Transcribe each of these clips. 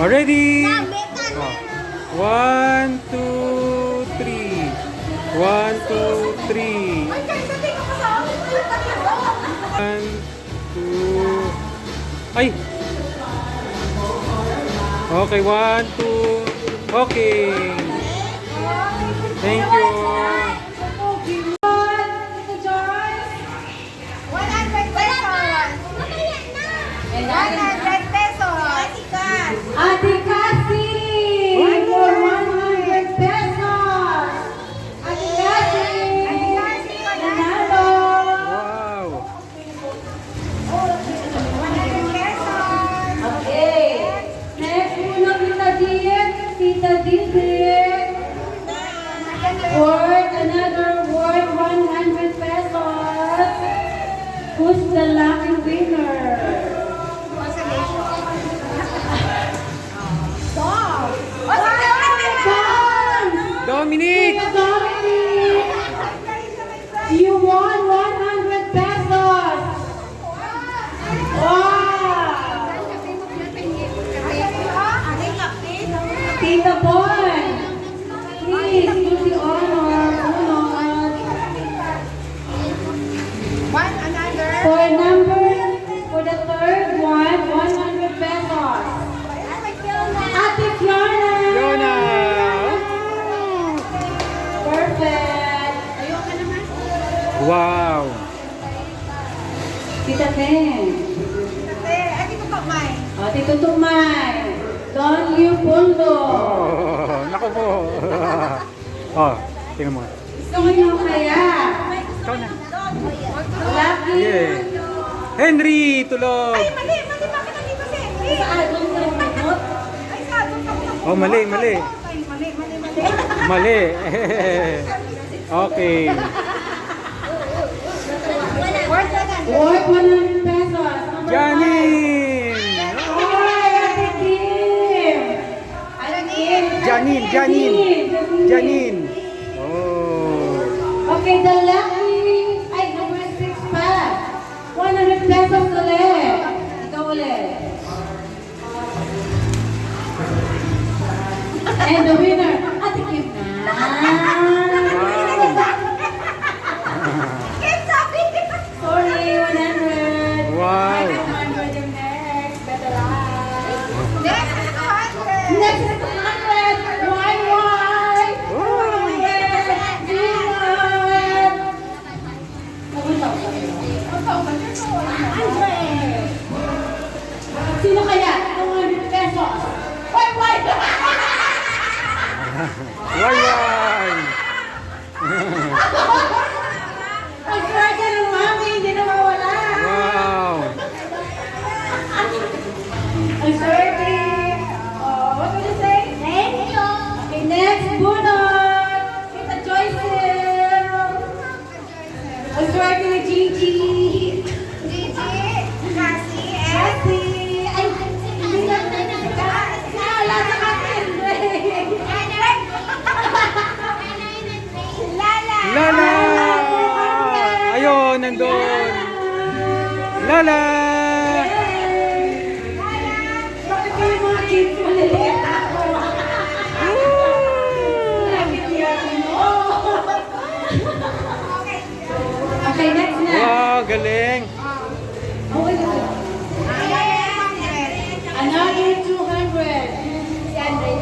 Ready? Oh. 1, 2, 3. 1, 2, 3. 1, 2. Ay! Okay, 1, 2. Okay. Thank you. 100 pesos. Ate Cassie! For 100 pesos! Ate Cassie! Nanalo! Wow. 100 pesos. Okay. Next muna Tita Diet. Tita Diet. Worth another worth 100 pesos. Who's the lucky winner? Dominic! Dominic! You won 100 pesos! Wow! Tita Boy! Please, do the honor. For the third one, 100 pesos. Ate Fiona! Fiona! Perfect! Wow! Tita Ten. O, Tito Tumay. Don Leopoldo. Oh, naku po. Oh, tingnan mo. Gusto mo nyo kaya? Ikaw na. Lucky. Yeah. Henry, tulog. Mali. Bakit nandito si Henry? Doon sa remote? Ay, doon ka muna. Oh, mali. Mali. Mali. Okay. Worth 100 pesos. Janine! Oy, Ate Kim. Ate Kim. Janine. Oh. Okay, the lucky. Ay, number 6 pa. 100 pesos ulit. Ikaw ulit. And the winner, Ate Kim na. Sorry, 100. Wow. 100 yung next. Better luck. Next is 200. Next is 100. Why? Sino kaya? 200 pesos. Why? Why? Ang swerte ng mami, hindi na mawala. Wow. Ang swerte. Oh, what will you say? Thank you. Okay, next, bunot. Kita Joyce. Ang swerte ni Gigi. Cassie, Cassie. Ay, hindi na. Wala sa akin. Lala! Ayun, nandun. Lala! Bakit kayo mga kids maliliit ako? Bakit yan? Okay, next na. Wow, galing. Okay, another 200. Si Andre.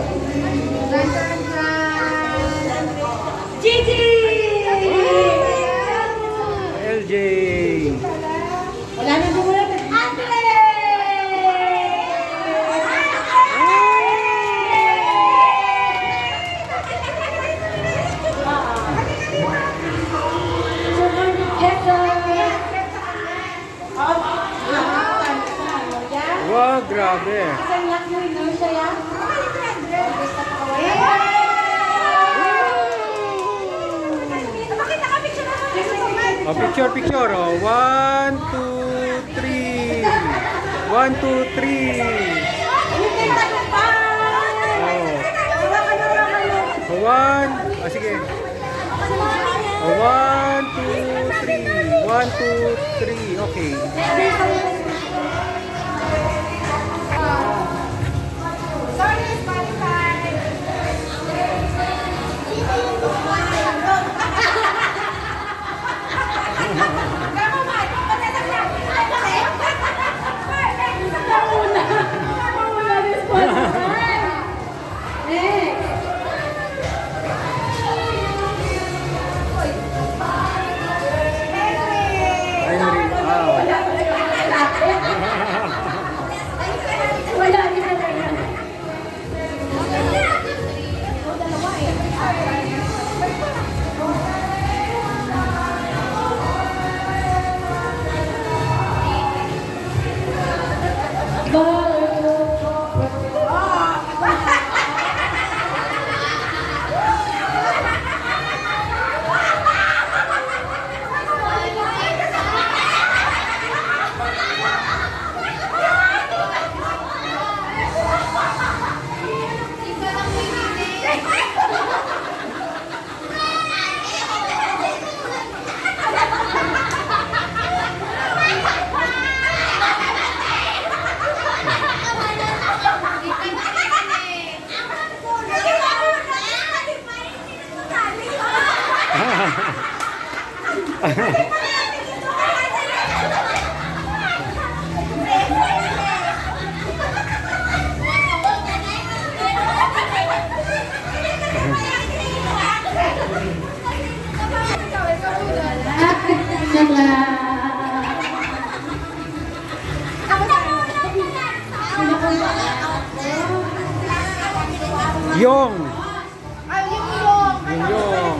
Gigi! LJ. Wala na bumulat. Andre! Wow, grabe. Isang luck mo, no, siya yan? Oh, picture. Oh. 1, 2, 3. 1, 2, 3. Oh. 1. Sige. Oh, 1, 2, 3. 1, 2, 3. Okay. Yung. Ay, yung. Yung.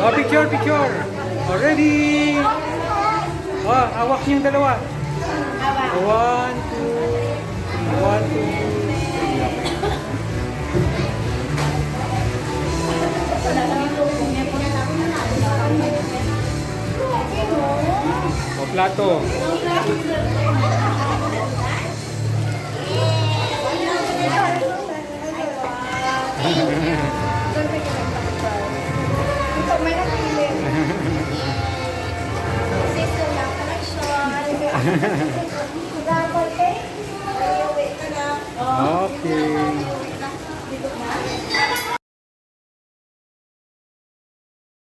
Oh, picture, picture. Oh, ready. Oh, hawak niyo yung dalawa. One, two. One, two. Oh, plato. May nakilig. Sister lang, connection. Dapat eh. Okay.